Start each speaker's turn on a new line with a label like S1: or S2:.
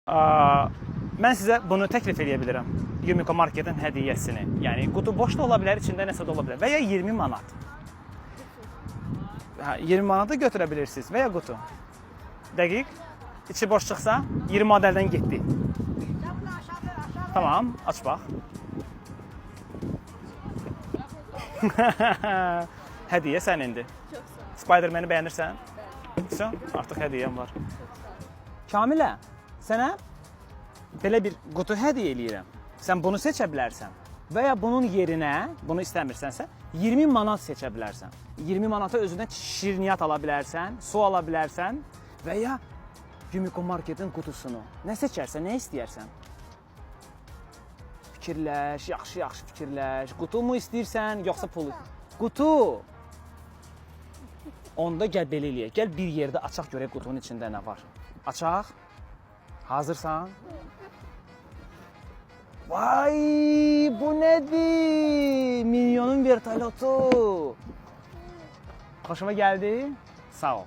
S1: Mən sizə bunu təklif edə bilirəm. Yumiko Marketin hədiyyəsini. Yəni qutu boş da ola bilər, içində nəsə də ola bilər və ya 20 manat. 20 manatı götürə bilirsiniz və ya qutu. Dəqiq. İçi boş çıxsa 20 manat əldən getdi. Tamam, aç bax. Hədiyyə sənindir.
S2: Çox sağ ol.
S1: Spider-Man-i bəyənirsən? Artıq hədiyyəm var. Kamilə, sənə belə bir qutu hədiyyə eləyirəm. Sən bunu seçə bilərsən və ya bunun yerinə, bunu istəmirsənsə, 20 manat seçə bilərsən. 20 manata özünə şirniyyat ala bilərsən, su ala bilərsən və ya Yumiko Marketin qutusunu. Nə seçərsən, nə istəyərsən? Fikirləş, yaxşı fikirləş. Qutu mu istəyirsən, yoxsa pulu? Qutu! Onda gəl belə eləyək. Gəl bir yerdə açaq görək qutunun içində nə var. Açaq. Hazırsan? Vay, bu nədir? Minyonun vertolyotu. Xoşuma gəldi? Sağ ol.